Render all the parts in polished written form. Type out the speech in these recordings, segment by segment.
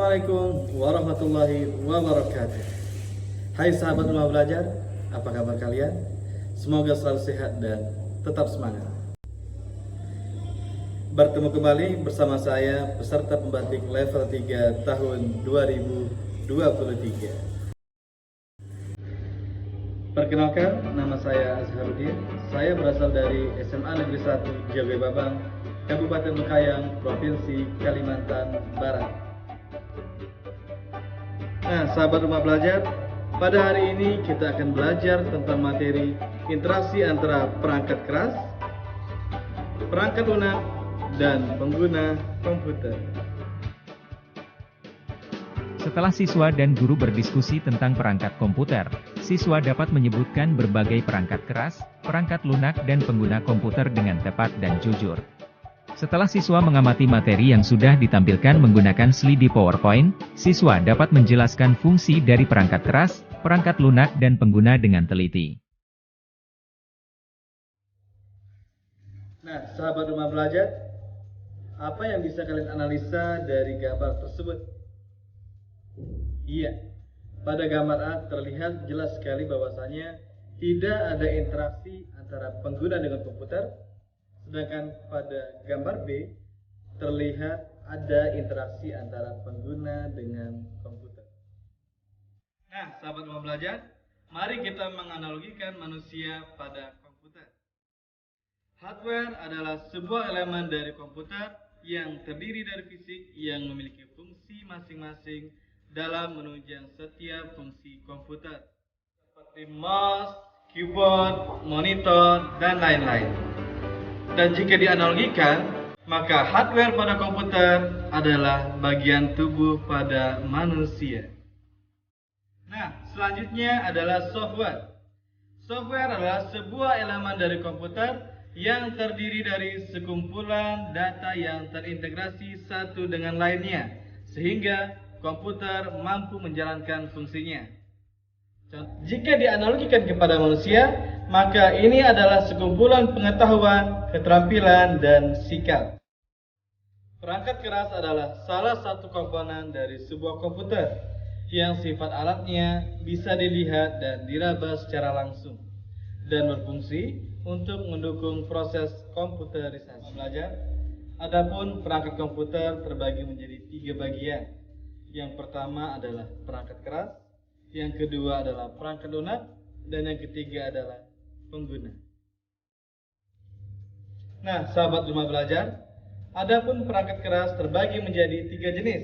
Assalamualaikum warahmatullahi wabarakatuh. Hai sahabat rumah belajar, apa kabar kalian? Semoga selalu sehat dan tetap semangat. Bertemu kembali bersama saya, peserta pembatik level 3 tahun 2023. Perkenalkan, nama saya Azharuddin. Saya berasal dari SMA Negeri 1 Jagawi Babang, Kabupaten Bekayang, Provinsi Kalimantan Barat. Nah, sahabat rumah belajar, pada hari ini kita akan belajar tentang materi interaksi antara perangkat keras, perangkat lunak, dan pengguna komputer. Setelah siswa dan guru berdiskusi tentang perangkat komputer, siswa dapat menyebutkan berbagai perangkat keras, perangkat lunak dan pengguna komputer dengan tepat dan jujur. Setelah siswa mengamati materi yang sudah ditampilkan menggunakan slide PowerPoint, siswa dapat menjelaskan fungsi dari perangkat keras, perangkat lunak dan pengguna dengan teliti. Nah, sahabat rumah belajar, apa yang bisa kalian analisa dari gambar tersebut? Iya, pada gambar A terlihat jelas sekali bahwasanya tidak ada interaksi antara pengguna dengan komputer, sedangkan pada gambar B terlihat ada interaksi antara pengguna dengan komputer. Nah, sahabat rumah belajar, mari kita menganalogikan manusia pada komputer. Hardware adalah sebuah elemen dari komputer yang terdiri dari fisik yang memiliki fungsi masing-masing dalam menunjang setiap fungsi komputer, seperti mouse, keyboard, monitor, dan lain-lain. Dan jika dianalogikan, maka hardware pada komputer adalah bagian tubuh pada manusia. Nah, selanjutnya adalah software. Software adalah sebuah elemen dari komputer yang terdiri dari sekumpulan data yang terintegrasi satu dengan lainnya, sehingga komputer mampu menjalankan fungsinya. Jika dianalogikan kepada manusia, maka ini adalah sekumpulan pengetahuan, keterampilan, dan sikap. Perangkat keras adalah salah satu komponen dari sebuah komputer yang sifat alatnya bisa dilihat dan diraba secara langsung dan berfungsi untuk mendukung proses komputerisasi belajar. Adapun perangkat komputer terbagi menjadi 3 bagian. Yang pertama adalah perangkat keras, yang kedua adalah perangkat lunak, dan yang ketiga adalah pengguna. Nah, sahabat rumah belajar, adapun perangkat keras terbagi menjadi 3 jenis.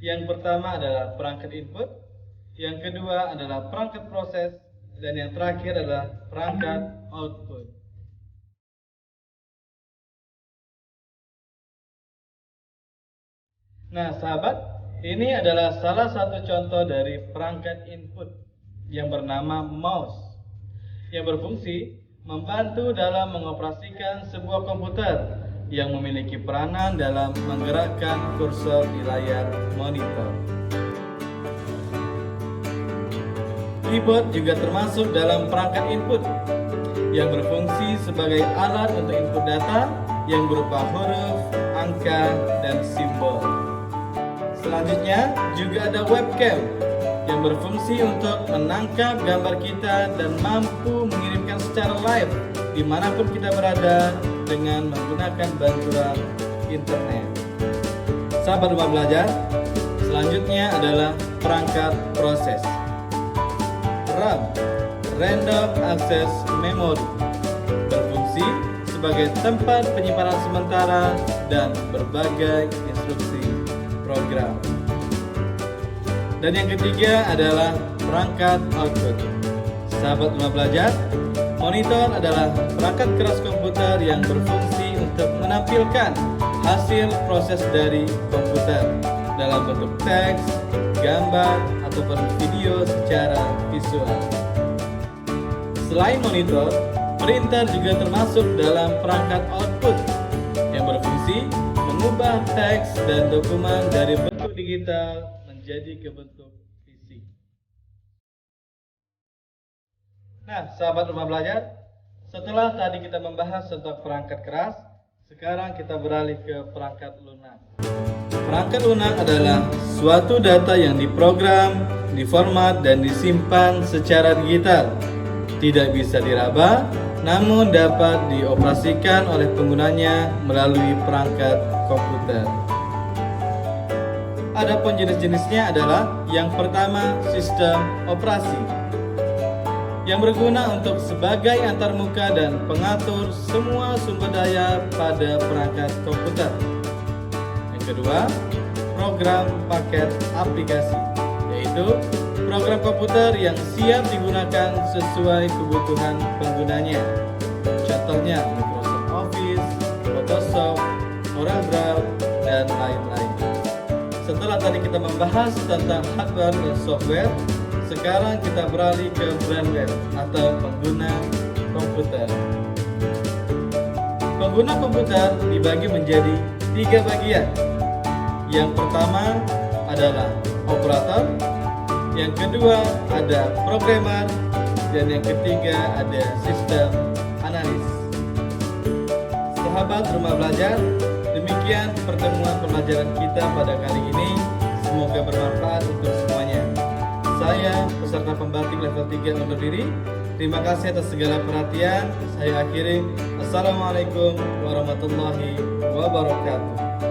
Yang pertama adalah perangkat input, yang kedua adalah perangkat proses, dan yang terakhir adalah perangkat output. Nah, sahabat, ini adalah salah satu contoh dari perangkat input yang bernama mouse, yang berfungsi membantu dalam mengoperasikan sebuah komputer yang memiliki peranan dalam menggerakkan kursor di layar monitor. Keyboard juga termasuk dalam perangkat input yang berfungsi sebagai alat untuk input data yang berupa huruf, angka, dan simbol. Selanjutnya juga ada webcam yang berfungsi untuk menangkap gambar kita dan mampu mengirimkan secara live dimanapun kita berada dengan menggunakan bantuan internet. Sahabat rumah belajar, selanjutnya adalah perangkat proses. RAM, Random Access Memory, berfungsi sebagai tempat penyimpanan sementara dan berbagai instruksi program. Dan yang ketiga adalah perangkat output. Sahabat rumah belajar, monitor adalah perangkat keras komputer yang berfungsi untuk menampilkan hasil proses dari komputer dalam bentuk teks, gambar, ataupun video secara visual. Selain monitor, printer juga termasuk dalam perangkat output yang berfungsi mengubah teks dan dokumen dari bentuk digital menjadi ke bentuk fisik. Nah, sahabat rumah belajar, setelah tadi kita membahas tentang perangkat keras, sekarang kita beralih ke perangkat lunak. Perangkat lunak adalah suatu data yang diprogram, diformat, dan disimpan secara digital. Tidak bisa diraba, namun dapat dioperasikan oleh penggunanya melalui perangkat komputer. Adapun jenis-jenisnya adalah yang pertama, sistem operasi yang berguna untuk sebagai antarmuka dan pengatur semua sumber daya pada perangkat komputer. Yang kedua, program paket aplikasi, yaitu program komputer yang siap digunakan sesuai kebutuhan penggunanya. Contohnya Microsoft Office, Photoshop, CorelDRAW, dan lain-lain. Setelah tadi kita membahas tentang hardware dan software, sekarang kita beralih ke brandware atau pengguna komputer. Pengguna komputer dibagi menjadi 3 bagian. Yang pertama adalah operator, yang kedua ada programmer, dan yang ketiga ada sistem analis. Sahabat Rumah Belajar, demikian pertemuan pembelajaran kita pada kali ini. Semoga bermanfaat untuk semuanya. Saya, peserta pembatik level 3 undur diri. Terima kasih atas segala perhatian. Saya akhiri. Assalamualaikum warahmatullahi wabarakatuh.